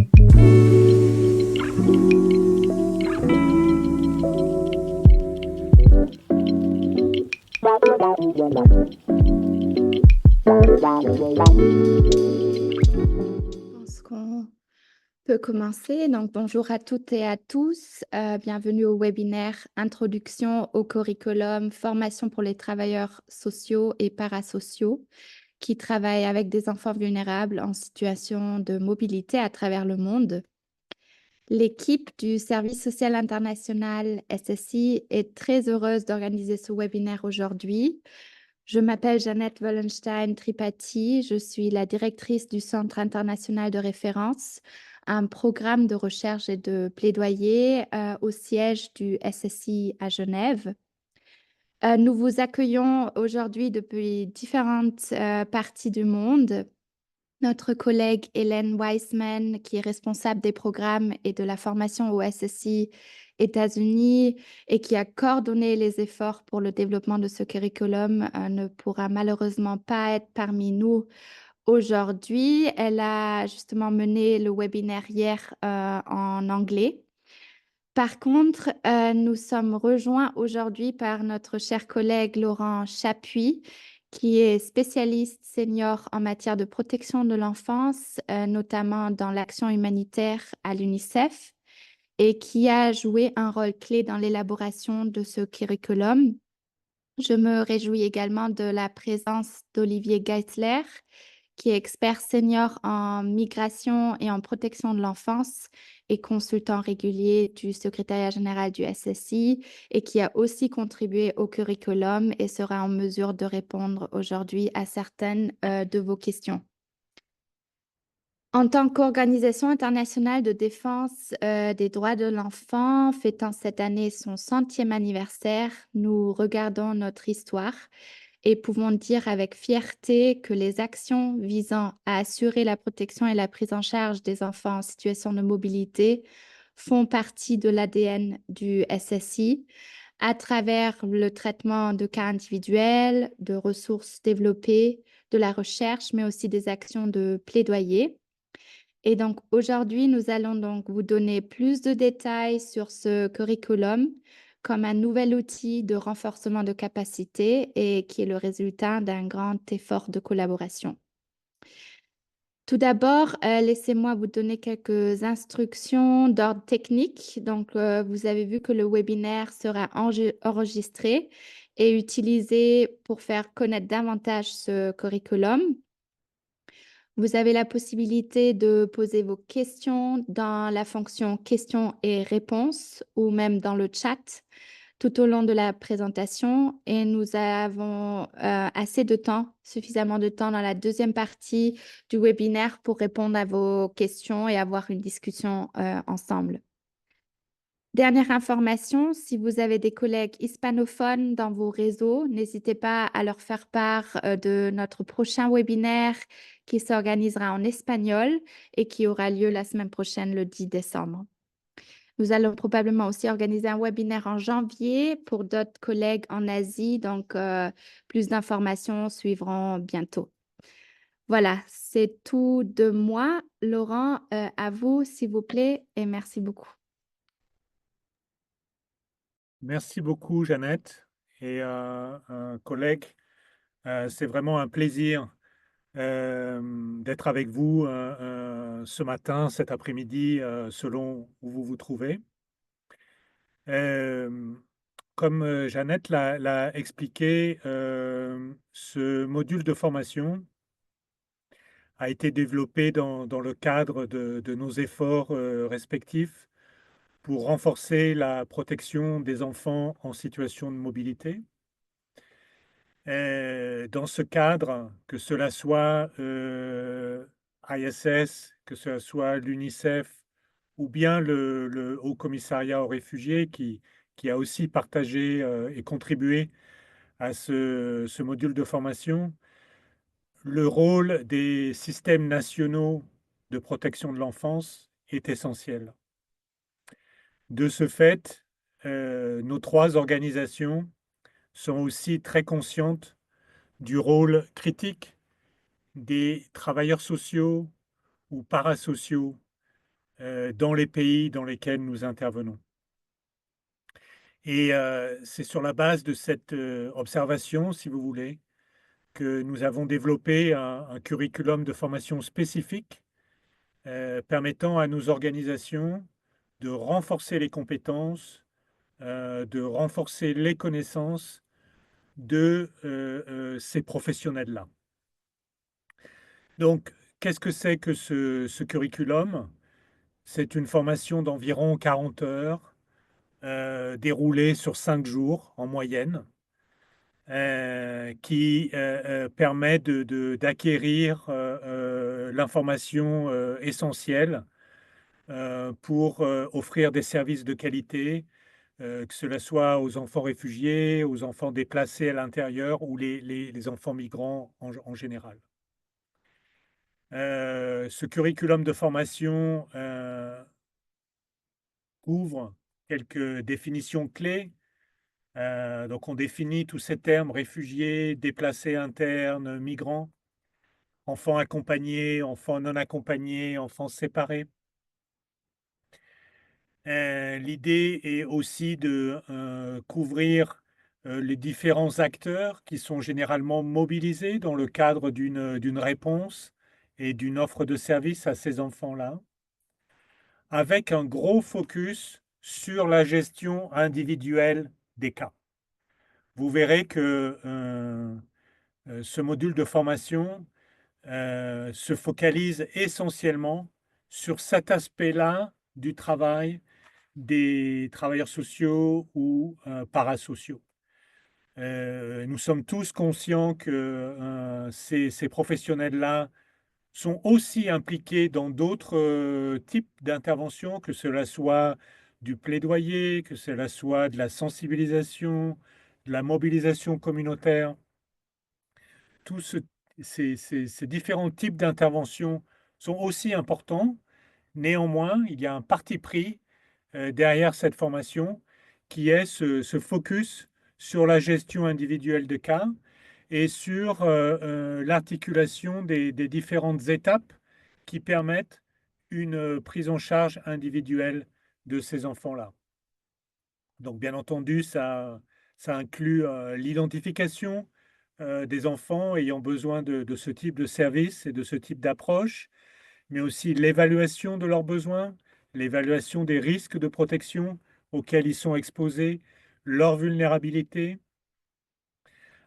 Je pense qu'on peut commencer. Donc, bonjour à toutes et à tous. Bienvenue au webinaire Introduction au curriculum, formation pour les travailleurs sociaux et parasociaux qui travaillent avec des enfants vulnérables en situation de mobilité à travers le monde. L'équipe du Service social international SSI est très heureuse d'organiser ce webinaire aujourd'hui. Je m'appelle Jeannette Wallenstein-Tripathi. Je suis la directrice du Centre international de référence, un programme de recherche et de plaidoyer au siège du SSI à Genève. Nous vous accueillons aujourd'hui depuis différentes parties du monde. Notre collègue Hélène Weissman, qui est responsable des programmes et de la formation au SSI États-Unis et qui a coordonné les efforts pour le développement de ce curriculum, ne pourra malheureusement pas être parmi nous aujourd'hui. Elle a justement mené le webinaire hier en anglais. Par contre, nous sommes rejoints aujourd'hui par notre cher collègue Laurent Chapuis, qui est spécialiste senior en matière de protection de l'enfance, notamment dans l'action humanitaire à l'UNICEF, et qui a joué un rôle clé dans l'élaboration de ce curriculum. Je me réjouis également de la présence d'Olivier Geisler, qui est expert senior en migration et en protection de l'enfance et consultant régulier du secrétariat général du SSI et qui a aussi contribué au curriculum et sera en mesure de répondre aujourd'hui à certaines de vos questions. En tant qu'organisation internationale de défense des droits de l'enfant, fêtant cette année son 100e anniversaire, nous regardons notre histoire et pouvons dire avec fierté que les actions visant à assurer la protection et la prise en charge des enfants en situation de mobilité font partie de l'ADN du SSI à travers le traitement de cas individuels, de ressources développées, de la recherche, mais aussi des actions de plaidoyer. Et donc aujourd'hui, nous allons donc vous donner plus de détails sur ce curriculum comme un nouvel outil de renforcement de capacité et qui est le résultat d'un grand effort de collaboration. Tout d'abord, laissez-moi vous donner quelques instructions d'ordre technique. Donc, vous avez vu que le webinaire sera enregistré et utilisé pour faire connaître davantage ce curriculum. Vous avez la possibilité de poser vos questions dans la fonction questions et réponses ou même dans le chat tout au long de la présentation et nous avons assez de temps, suffisamment de temps dans la deuxième partie du webinaire pour répondre à vos questions et avoir une discussion ensemble. Dernière information, si vous avez des collègues hispanophones dans vos réseaux, n'hésitez pas à leur faire part de notre prochain webinaire qui s'organisera en espagnol et qui aura lieu la semaine prochaine, le 10 décembre. Nous allons probablement aussi organiser un webinaire en janvier pour d'autres collègues en Asie, donc plus d'informations suivront bientôt. Voilà, c'est tout de moi. Laurent, à vous, s'il vous plaît, et merci beaucoup. Merci beaucoup, Jeannette et collègues. C'est vraiment un plaisir d'être avec vous ce matin, cet après-midi, selon où vous vous trouvez. Euh, Comme Jeannette l'a expliqué, ce module de formation a été développé dans le cadre de nos efforts respectifs pour renforcer la protection des enfants en situation de mobilité. Dans ce cadre, que cela soit ISS, que cela soit l'UNICEF ou bien le Haut Commissariat aux réfugiés qui a aussi partagé et contribué à ce module de formation, le rôle des systèmes nationaux de protection de l'enfance est essentiel. De ce fait, nos trois organisations sont aussi très conscientes du rôle critique des travailleurs sociaux ou parasociaux dans les pays dans lesquels nous intervenons. Et c'est sur la base de cette, observation, si vous voulez, que nous avons développé un curriculum de formation spécifique, permettant à nos organisations de renforcer les compétences, de renforcer les connaissances de, ces professionnels-là. Donc, qu'est-ce que c'est que ce curriculum? C'est une formation d'environ 40 heures, déroulée sur 5 jours en moyenne, qui, permet d'acquérir, l'information, essentielle, pour, offrir des services de qualité, que cela soit aux enfants réfugiés, aux enfants déplacés à l'intérieur ou les enfants migrants en général. Ce curriculum de formation, couvre quelques définitions clés. Donc on définit tous ces termes: réfugiés, déplacés internes, migrants, enfants accompagnés, enfants non accompagnés, enfants séparés. L'idée est aussi de, couvrir, les différents acteurs qui sont généralement mobilisés dans le cadre d'une réponse et d'une offre de service à ces enfants-là, avec un gros focus sur la gestion individuelle des cas. Vous verrez que, ce module de formation, se focalise essentiellement sur cet aspect-là du travail des travailleurs sociaux ou parasociaux. Nous sommes tous conscients que ces professionnels-là sont aussi impliqués dans d'autres types d'interventions, que cela soit du plaidoyer, que cela soit de la sensibilisation, de la mobilisation communautaire. Tous ces différents types d'interventions sont aussi importants. Néanmoins, il y a un parti pris derrière cette formation, qui est ce focus sur la gestion individuelle de cas et sur, l'articulation des différentes étapes qui permettent une, prise en charge individuelle de ces enfants-là. Donc bien entendu, ça inclut, l'identification, des enfants ayant besoin de ce type de service et de ce type d'approche, mais aussi l'évaluation de leurs besoins, l'évaluation des risques de protection auxquels ils sont exposés, leur vulnérabilité,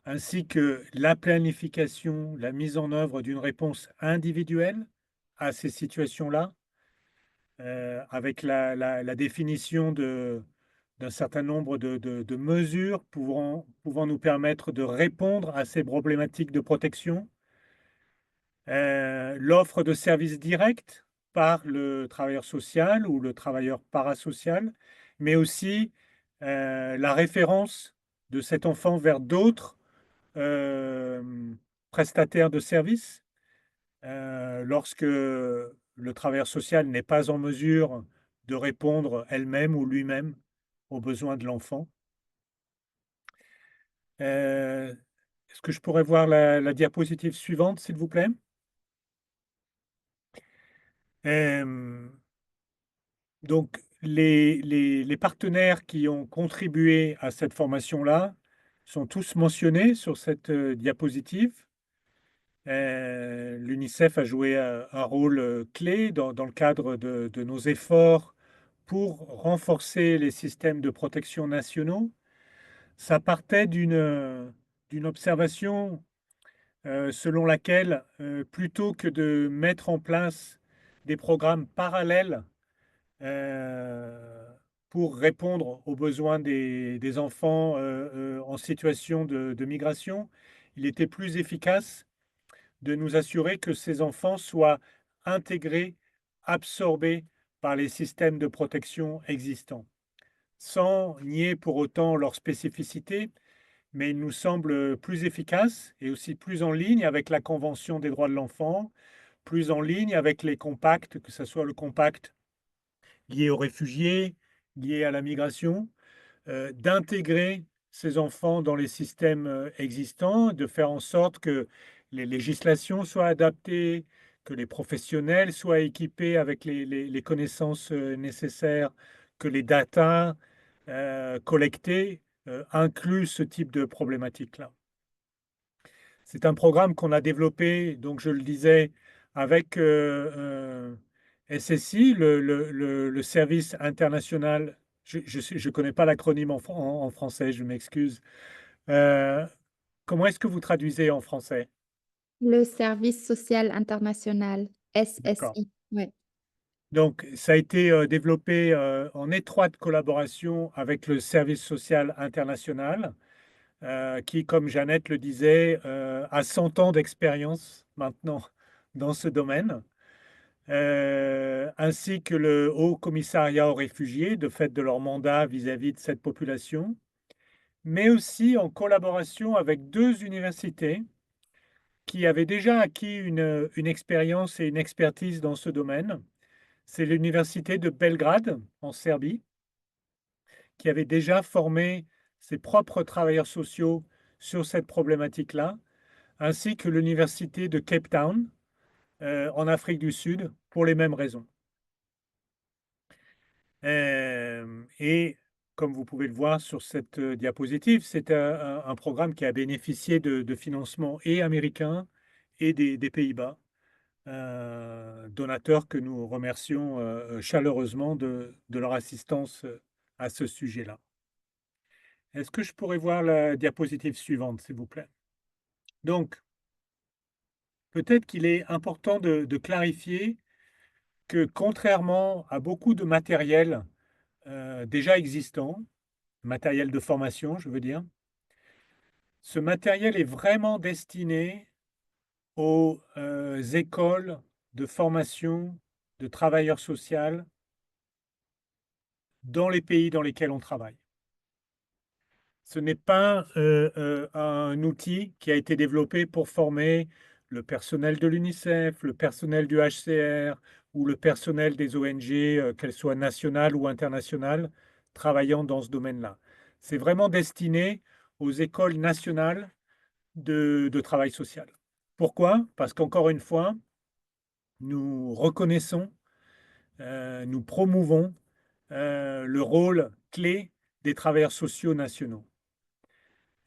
ainsi que la planification, la mise en œuvre d'une réponse individuelle à ces situations-là, avec la définition d'un certain nombre de mesures pouvant nous permettre de répondre à ces problématiques de protection. L'offre de services directs par le travailleur social ou le travailleur parasocial, mais aussi, la référence de cet enfant vers d'autres, prestataires de services, lorsque le travailleur social n'est pas en mesure de répondre elle-même ou lui-même aux besoins de l'enfant. Est-ce que je pourrais voir la diapositive suivante, s'il vous plaît? Hem Donc, les partenaires qui ont contribué à cette formation-là sont tous mentionnés sur cette, diapositive. L'UNICEF a joué, un rôle, clé dans le cadre de nos efforts pour renforcer les systèmes de protection nationaux. Ça partait d'une observation, selon laquelle, plutôt que de mettre en place des programmes parallèles Heu, pour répondre aux besoins des enfants, en situation de migration, il était plus efficace de nous assurer que ces enfants soient intégrés, absorbés par les systèmes de protection existants. Sans nier pour autant leur spécificité, mais il nous semble plus efficace et aussi plus en ligne avec la Convention des droits de l'enfant, plus en ligne avec les compacts, que ce soit le compact liés aux réfugiés, liés à la migration, d'intégrer ces enfants dans les systèmes, existants, de faire en sorte que les législations soient adaptées, que les professionnels soient équipés avec les connaissances, nécessaires, que les datas, collectées, incluent ce type de problématique-là. C'est un programme qu'on a développé, donc je le disais, avec, SSI, le service international. Je connais pas l'acronyme en français, je m'excuse. Heu, Comment est-ce que vous traduisez en français? Le service social international, D'accord. SSI, ouais. Donc ça a été, développé, en étroite collaboration avec le service social international, qui, comme Jeannette le disait, a 100 ans d'expérience maintenant dans ce domaine, ainsi que le Haut Commissariat aux réfugiés, de fait de leur mandat vis-à-vis de cette population, mais aussi en collaboration avec 2 universités qui avaient déjà acquis une expérience et une expertise dans ce domaine. C'est l'université de Belgrade, en Serbie, qui avait déjà formé ses propres travailleurs sociaux sur cette problématique-là, ainsi que l'université de Cape Town, en Afrique du Sud, pour les mêmes raisons. Et comme vous pouvez le voir sur cette, diapositive, c'est un programme qui a bénéficié de financements et américains et des Pays-Bas, donateurs que nous remercions, chaleureusement de leur assistance, à ce sujet-là. Est-ce que je pourrais voir la diapositive suivante, s'il vous plaît? Donc, peut-être qu'il est important de clarifier que contrairement à beaucoup de matériel, déjà existant, matériel de formation, je veux dire, ce matériel est vraiment destiné aux, écoles de formation de travailleurs social dans les pays dans lesquels on travaille. Ce n'est pas, un outil qui a été développé pour former le personnel de l'UNICEF, le personnel du HCR ou le personnel des ONG, qu'elles soient nationales ou internationales, travaillant dans ce domaine-là. C'est vraiment destiné aux écoles nationales de travail social. Pourquoi? Parce qu'encore une fois, nous reconnaissons, nous promouvons, le rôle clé des travailleurs sociaux nationaux.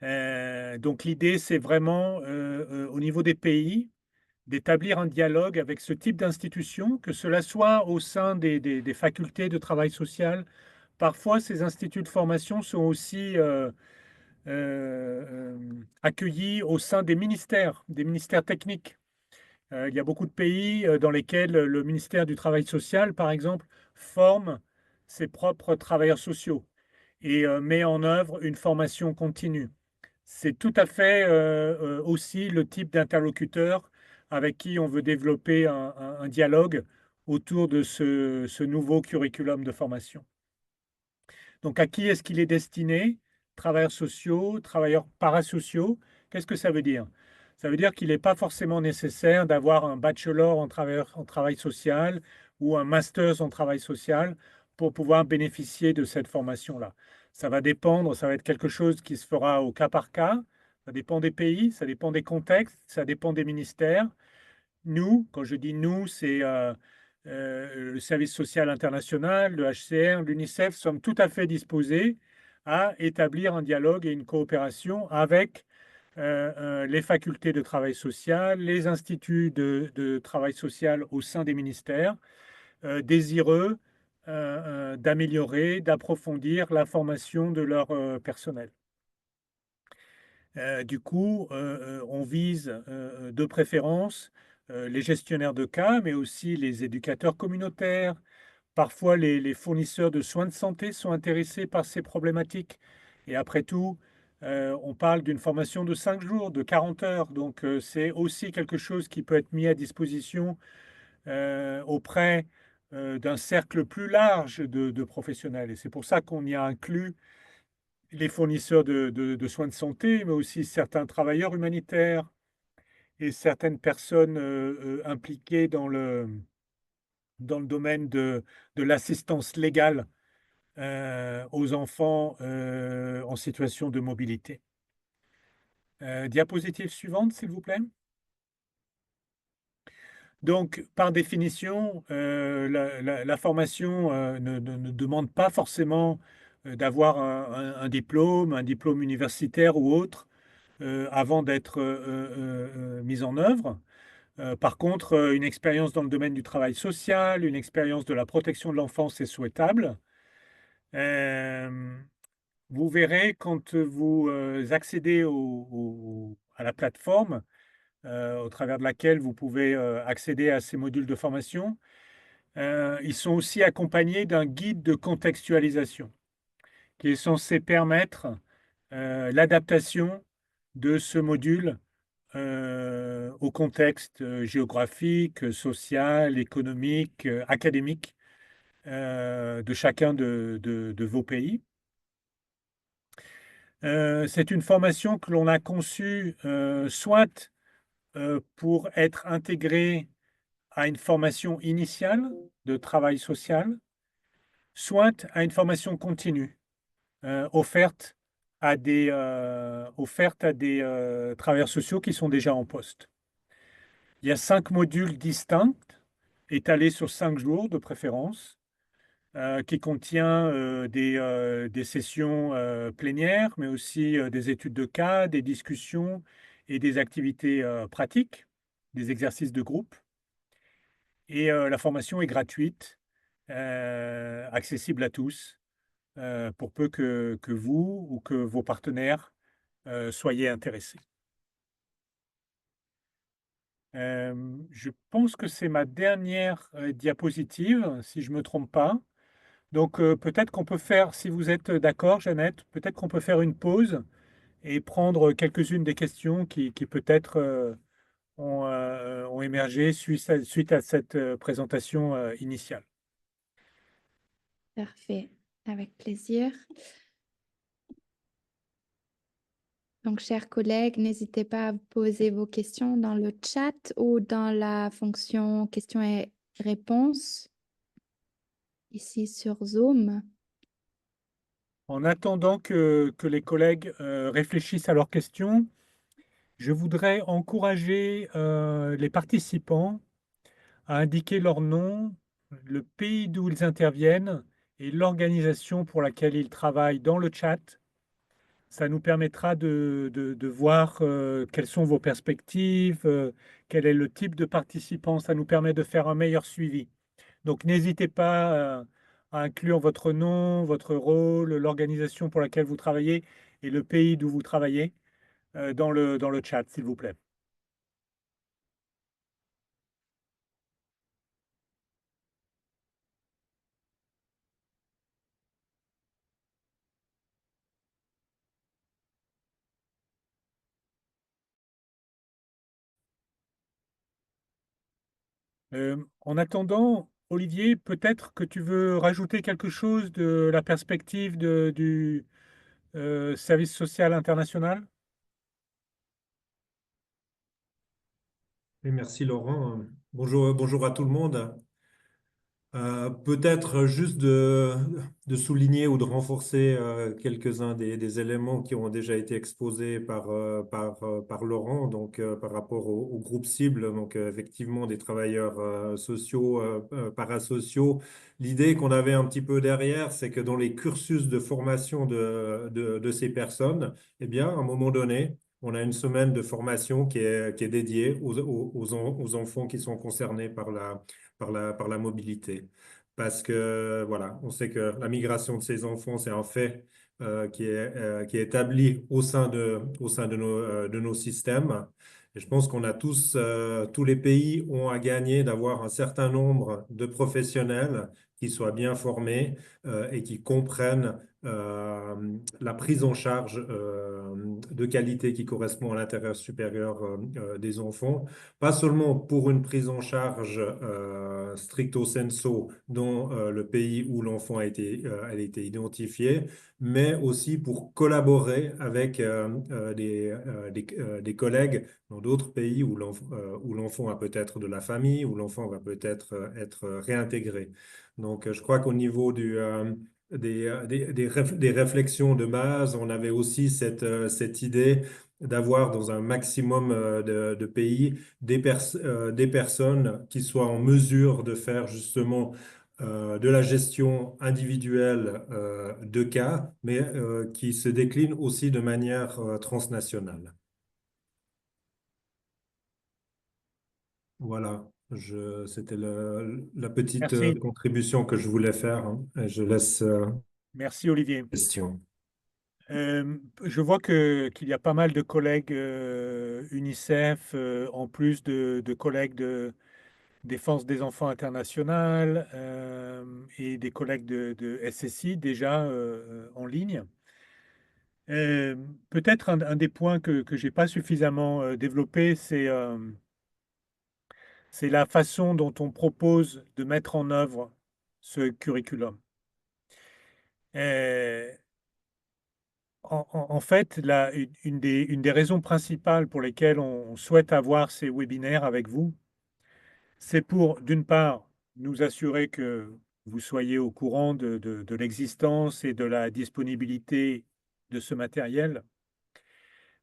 Donc l'idée, c'est vraiment, au niveau des pays, d'établir un dialogue avec ce type d'institutions, que cela soit au sein des facultés de travail social. Parfois, ces instituts de formation sont aussi, accueillis au sein des ministères techniques. Il y a beaucoup de pays, dans lesquels le ministère du travail social, par exemple, forme ses propres travailleurs sociaux et met en œuvre une formation continue. C'est tout à fait, aussi le type d'interlocuteur avec qui on veut développer un dialogue autour de ce nouveau curriculum de formation. Donc à qui est-ce qu'il est destiné? Travailleurs sociaux, travailleurs parasociaux. Qu'est-ce que ça veut dire? Ça veut dire qu'il n'est pas forcément nécessaire d'avoir un bachelor en travail social ou un master en travail social pour pouvoir bénéficier de cette formation-là. Ça va dépendre, ça va être quelque chose qui se fera au cas par cas. Ça dépend des pays, ça dépend des contextes, ça dépend des ministères. Nous, quand je dis nous, c'est, le service social international, le HCR, l'UNICEF, sommes tout à fait disposés à établir un dialogue et une coopération avec, les facultés de travail social, les instituts de travail social au sein des ministères, désireux, d'améliorer, d'approfondir la formation de leur, personnel. Du coup, on vise, de préférence, les gestionnaires de cas, mais aussi les éducateurs communautaires. Parfois, les fournisseurs de soins de santé sont intéressés par ces problématiques et après tout, on parle d'une formation de 5 jours, de 40 heures, donc c'est aussi quelque chose qui peut être mis à disposition, auprès, d'un cercle plus large de professionnels et c'est pour ça qu'on y a inclus les fournisseurs de soins de santé, mais aussi certains travailleurs humanitaires et certaines personnes, impliquées dans le domaine de l'assistance légale, aux enfants, en situation de mobilité. Diapositive suivante, s'il vous plaît. Donc, par définition, la formation ne demande pas forcément d'avoir un diplôme universitaire ou autre, avant d'être mise en œuvre. Par contre, une expérience dans le domaine du travail social, une expérience de la protection de l'enfance est souhaitable. Hem, Vous verrez quand vous accédez à la plateforme, au travers de laquelle vous pouvez accéder à ces modules de formation. Ils sont aussi accompagnés d'un guide de contextualisation qui est censé permettre l'adaptation de ce module au contexte géographique, social, économique, académique de chacun de vos pays. C'est une formation que l'on a conçue soit pour être intégrée à une formation initiale de travail social, soit à une formation continue, offerte à des travailleurs sociaux qui sont déjà en poste. Il y a 5 modules distincts, étalés sur 5 jours de préférence, qui contient des sessions plénières, mais aussi des études de cas, des discussions et des activités pratiques, des exercices de groupe. Et la formation est gratuite, accessible à tous, pour peu que vous ou que vos partenaires soyez intéressés. Je pense que c'est ma dernière diapositive, si je ne me trompe pas. Donc peut-être qu'on peut faire, si vous êtes d'accord, Jeannette, peut-être qu'on peut faire une pause et prendre quelques-unes des questions qui peut-être ont émergé suite à cette présentation initiale. Parfait, avec plaisir. Donc, chers collègues, n'hésitez pas à poser vos questions dans le chat ou dans la fonction questions et réponses ici sur Zoom. En attendant que les collègues réfléchissent à leurs questions, je voudrais encourager les participants à indiquer leur nom, le pays d'où ils interviennent et l'organisation pour laquelle ils travaillent dans le chat. Ça nous permettra de voir quelles sont vos perspectives, quel est le type de participants. Ça nous permet de faire un meilleur suivi. Donc n'hésitez pas à inclure votre nom, votre rôle, l'organisation pour laquelle vous travaillez et le pays d'où vous travaillez dans le chat, s'il vous plaît. En attendant, Olivier, peut-être que tu veux rajouter quelque chose de la perspective du service social international? Et merci Laurent. Bonjour, bonjour à tout le monde. Peut-être juste de souligner ou de renforcer quelques-uns des éléments qui ont déjà été exposés par Laurent, donc par rapport au groupe cible, donc effectivement des travailleurs sociaux, parasociaux. L'idée qu'on avait un petit peu derrière, c'est que dans les cursus de formation de ces personnes, eh bien, à un moment donné, on a une semaine de formation qui est dédiée aux enfants qui sont concernés par la mobilité. Parce que, voilà, on sait que la migration de ces enfants, c'est un fait qui est établi au sein de nos systèmes. Et je pense qu'on a tous les pays ont à gagner d'avoir un certain nombre de professionnels qui soient bien formés et qui comprennent la prise en charge de qualité qui correspond à l'intérêt supérieur des enfants, pas seulement pour une prise en charge stricto sensu dans le pays où l'enfant a été identifié, mais aussi pour collaborer avec des collègues dans d'autres pays où l'enfant a peut-être de la famille, où l'enfant va peut-être être réintégré. Donc, je crois qu'au niveau des réflexions de base, on avait aussi cette idée d'avoir dans un maximum de pays des personnes qui soient en mesure de faire justement de la gestion individuelle de cas, mais qui se décline aussi de manière transnationale. Voilà, c'était la petite Merci. contribution que je voulais faire, hein. Et je laisse Merci, Olivier. question. Je vois qu'il y a pas mal de collègues UNICEF, en plus de collègues de Défense des enfants internationales et des collègues de SSI déjà en ligne. Euh, Peut-être un des points que je n'ai pas suffisamment développé, c'est la façon dont on propose de mettre en œuvre ce curriculum. Euh, en fait, une des raisons principales pour lesquelles on souhaite avoir ces webinaires avec vous, c'est pour, d'une part, nous assurer que vous soyez au courant de l'existence et de la disponibilité de ce matériel,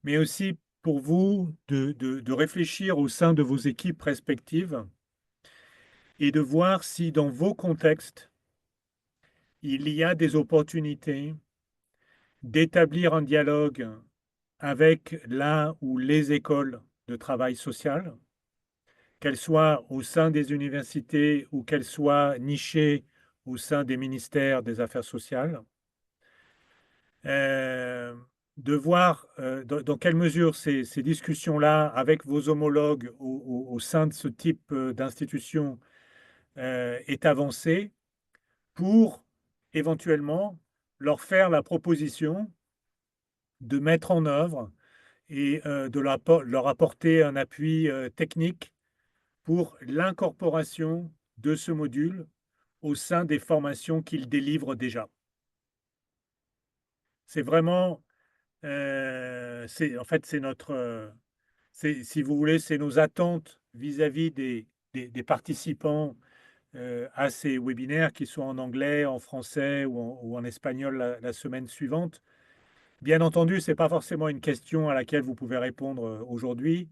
mais aussi pour vous de réfléchir au sein de vos équipes respectives et de voir si dans vos contextes, il y a des opportunités d'établir un dialogue avec la ou les écoles de travail social, qu'elles soient au sein des universités ou qu'elles soient nichées au sein des ministères des Affaires sociales, euh, de voir dans quelle mesure ces discussions-là avec vos homologues au sein de ce type d'institution est avancée pour éventuellement leur faire la proposition de mettre en œuvre et de leur apporter un appui technique pour l'incorporation de ce module au sein des formations qu'ils délivrent déjà. C'est vraiment, en fait, c'est notre, si vous voulez, c'est nos attentes vis-à-vis des participants à ces webinaires, qu'ils soient en anglais, en français ou en espagnol la semaine suivante. Bien entendu, ce n'est pas forcément une question à laquelle vous pouvez répondre aujourd'hui,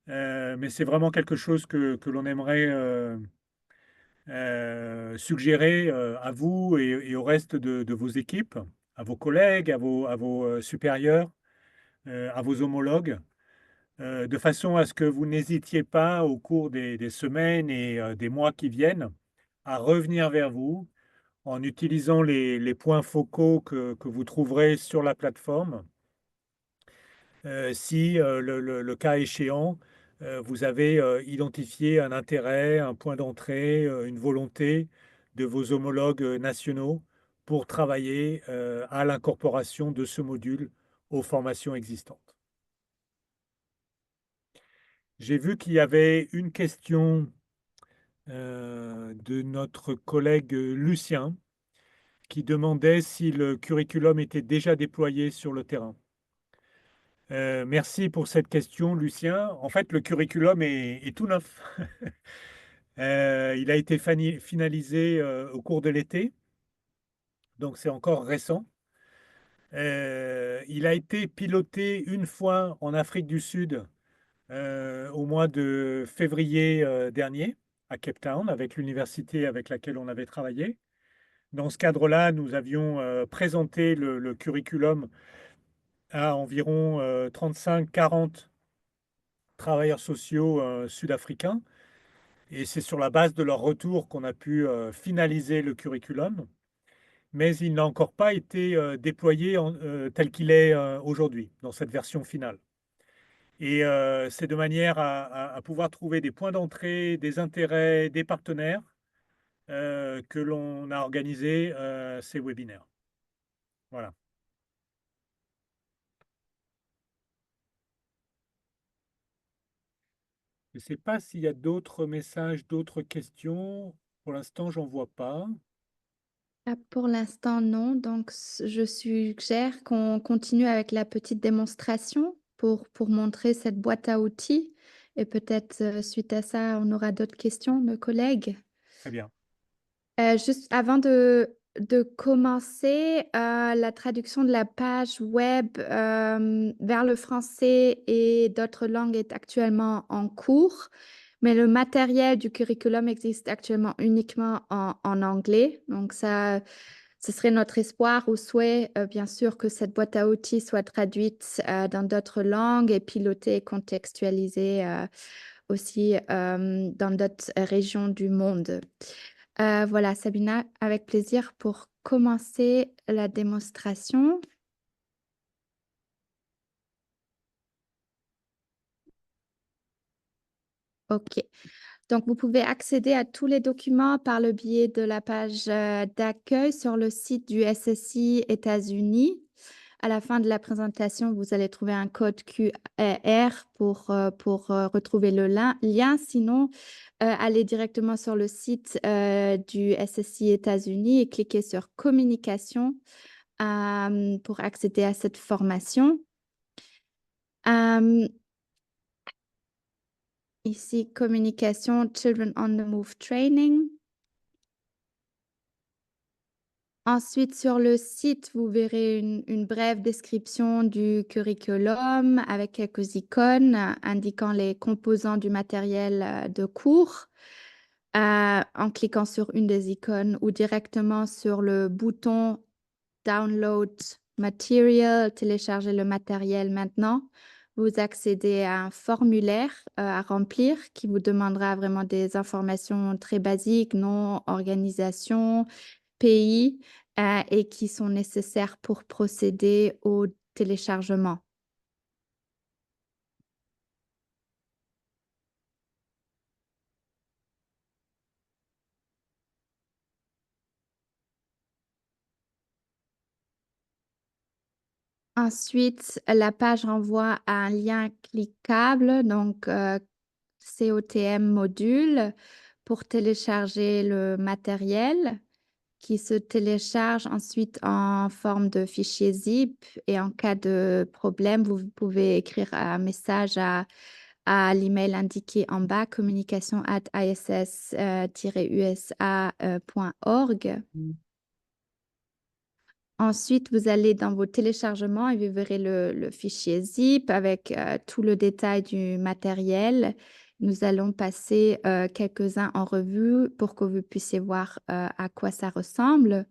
mais c'est vraiment quelque chose que l'on aimerait suggérer à vous et au reste de vos équipes, à vos collègues, à vos supérieurs, à vos homologues, de façon à ce que vous n'hésitiez pas au cours des semaines et des mois qui viennent à revenir vers vous en utilisant les points focaux que vous trouverez sur la plateforme. Si le cas échéant, vous avez identifié un intérêt, un point d'entrée, une volonté de vos homologues nationaux pour travailler à l'incorporation de ce module aux formations existantes. J'ai vu qu'il y avait une question de notre collègue Lucien qui demandait si le curriculum était déjà déployé sur le terrain. Merci pour cette question, Lucien. En fait, le curriculum est tout neuf. Il a été finalisé au cours de l'été, donc c'est encore récent. Il a été piloté une fois en Afrique du Sud au mois de février dernier à Cape Town avec l'université avec laquelle on avait travaillé. Dans ce cadre-là, nous avions présenté le curriculum à environ 35-40 travailleurs sociaux sud-africains. Et c'est sur la base de leur retour qu'on a pu finaliser le curriculum, mais il n'a encore pas été déployé tel qu'il est aujourd'hui, dans cette version finale. Et c'est de manière à pouvoir trouver des points d'entrée, des intérêts, des partenaires que l'on a organisé ces webinaires. Voilà. Je ne sais pas s'il y a d'autres messages, d'autres questions. Pour l'instant, j'en vois pas. Ah, pour l'instant, non. Donc, je suggère qu'on continue avec la petite démonstration pour montrer cette boîte à outils. Et peut-être suite à ça, on aura d'autres questions, nos collègues. Très bien. Juste avant de de commencer. La traduction de la page web vers le français et d'autres langues est actuellement en cours, mais le matériel du curriculum existe actuellement uniquement en anglais. Donc ça, ce serait notre espoir ou souhait, bien sûr, que cette boîte à outils soit traduite dans d'autres langues et pilotée et contextualisée aussi dans d'autres régions du monde. Voilà, Sabina, avec plaisir pour commencer la démonstration. OK. Donc, vous pouvez accéder à tous les documents par le biais de la page d'accueil sur le site du SSI États-Unis. À la fin de la présentation, vous allez trouver un code QR pour retrouver le lien. Sinon, allez directement sur le site du SSI États-Unis et cliquez sur Communication pour accéder à cette formation. Ici, Communication Children on the Move Training. Ensuite, sur le site, vous verrez une brève description du curriculum avec quelques icônes indiquant les composants du matériel de cours. En cliquant sur une des icônes ou directement sur le bouton Download Material, télécharger le matériel maintenant, vous accédez à un formulaire à remplir qui vous demandera vraiment des informations très basiques, nom, organisation, pays, et qui sont nécessaires pour procéder au téléchargement. Ensuite, la page renvoie à un lien cliquable, donc COTM module, pour télécharger le matériel qui se télécharge ensuite en forme de fichier zip. Et en cas de problème, vous pouvez écrire un message à l'email indiqué en bas, communication@iss-usa.org. Ensuite, vous allez dans vos téléchargements et vous verrez le fichier zip avec tout le détail du matériel. Nous allons passer quelques-uns en revue pour que vous puissiez voir à quoi ça ressemble.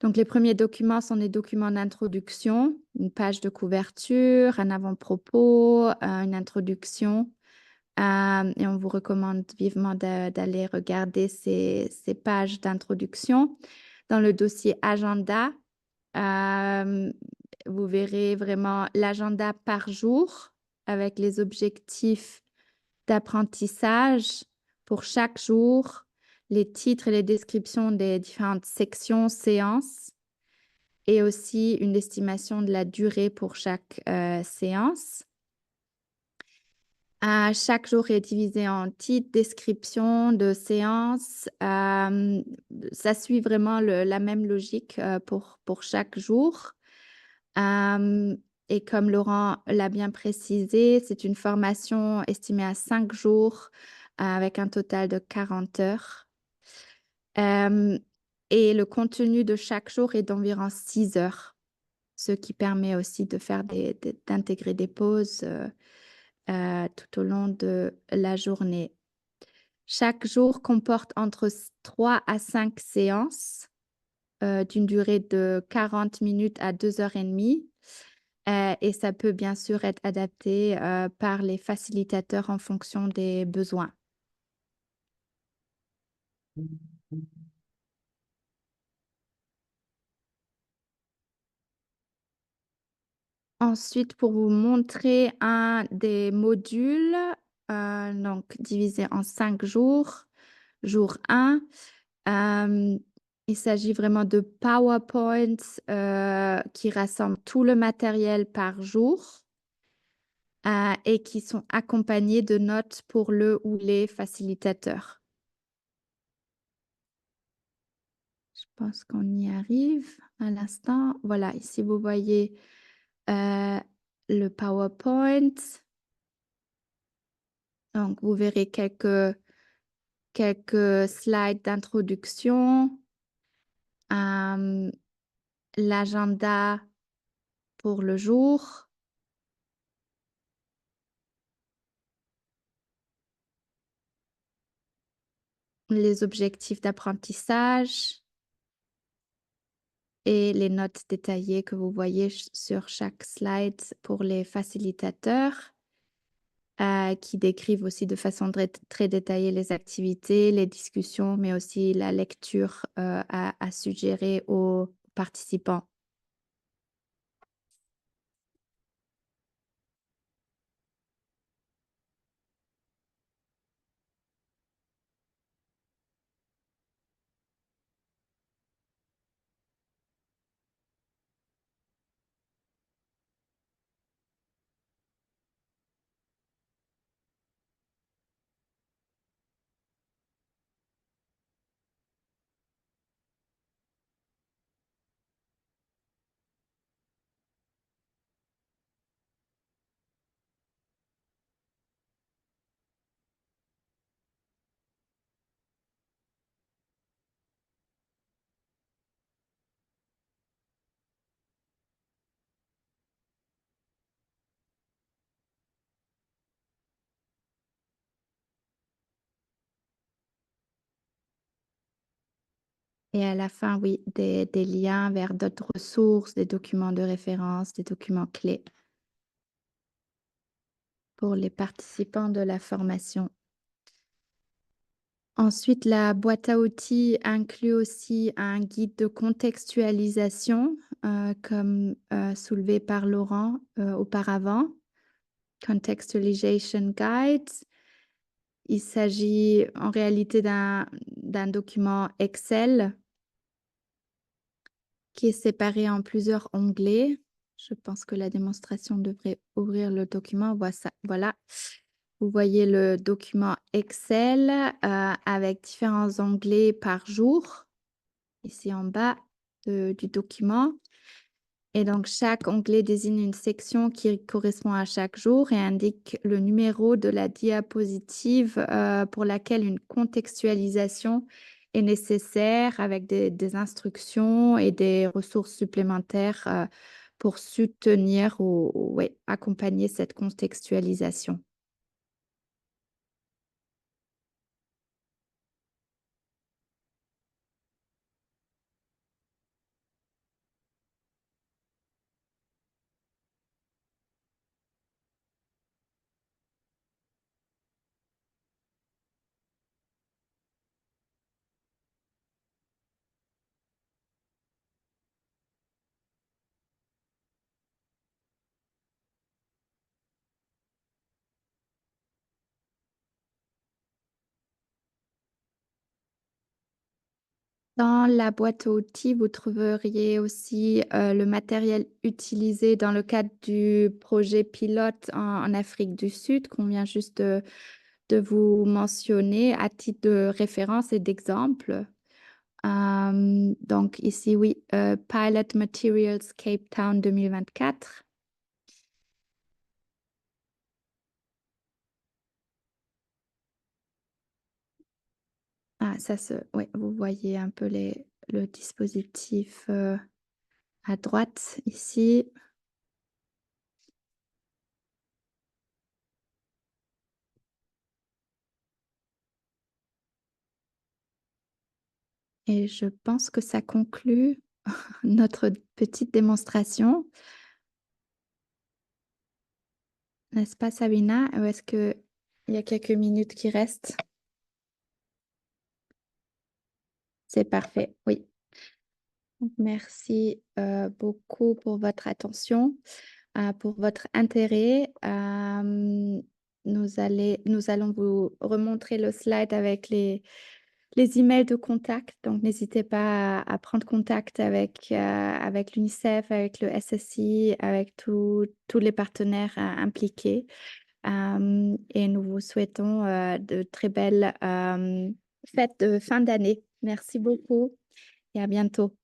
Donc, les premiers documents sont des documents d'introduction, une page de couverture, un avant-propos, une introduction. Et on vous recommande vivement d'aller regarder ces pages d'introduction. Dans le dossier agenda, vous verrez vraiment l'agenda par jour avec les objectifs d'apprentissage pour chaque jour, les titres et les descriptions des différentes sections, séances et aussi une estimation de la durée pour chaque séance. Chaque jour est divisé en titres, description de séance. Ça suit vraiment la même logique pour chaque jour. Et comme Laurent l'a bien précisé, c'est une formation estimée à 5 jours avec un total de 40 heures. Et le contenu de chaque jour est d'environ 6 heures, ce qui permet aussi de faire d'intégrer des pauses tout au long de la journée. Chaque jour comporte entre 3 à 5 séances d'une durée de 40 minutes à 2h30. Et ça peut bien sûr être adapté par les facilitateurs en fonction des besoins. Ensuite, pour vous montrer un des modules, donc divisé en 5 jours. Jour 1, il s'agit vraiment de PowerPoint qui rassemble tout le matériel par jour et qui sont accompagnés de notes pour le ou les facilitateurs. Je pense qu'on y arrive à l'instant. Voilà, ici vous voyez le PowerPoint. Donc, vous verrez quelques slides d'introduction l'agenda pour le jour, les objectifs d'apprentissage et les notes détaillées que vous voyez sur chaque slide pour les facilitateurs. Qui décrivent aussi de façon très détaillée les activités, les discussions, mais aussi la lecture à suggérer aux participants. Et à la fin, oui, des liens vers d'autres ressources, des documents de référence, des documents clés pour les participants de la formation. Ensuite, la boîte à outils inclut aussi un guide de contextualisation, comme soulevé par Laurent auparavant. Contextualization Guide. Il s'agit en réalité d'un document Excel qui est séparé en plusieurs onglets. Je pense que la démonstration devrait ouvrir le document. Voilà. Vous voyez le document Excel avec différents onglets par jour, ici en bas du document. Et donc, chaque onglet désigne une section qui correspond à chaque jour et indique le numéro de la diapositive pour laquelle une contextualisation est nécessaire avec des instructions et des ressources supplémentaires pour soutenir ou accompagner cette contextualisation. Dans la boîte à outils, vous trouveriez aussi le matériel utilisé dans le cadre du projet pilote en Afrique du Sud qu'on vient juste de vous mentionner à titre de référence et d'exemple. Donc ici, oui, Pilot Materials Cape Town 2024. Oui, vous voyez un peu le dispositif à droite ici. Et je pense que ça conclut notre petite démonstration. N'est-ce pas, Sabina? Ou est-ce qu'il y a quelques minutes qui restent? C'est parfait, oui. Merci beaucoup pour votre attention, pour votre intérêt. Nous allons vous remontrer le slide avec les emails de contact. Donc, n'hésitez pas à prendre contact avec l'UNICEF, avec le SSI, avec tous les partenaires impliqués. Et nous vous souhaitons de très belles fêtes de fin d'année. Merci beaucoup et à bientôt.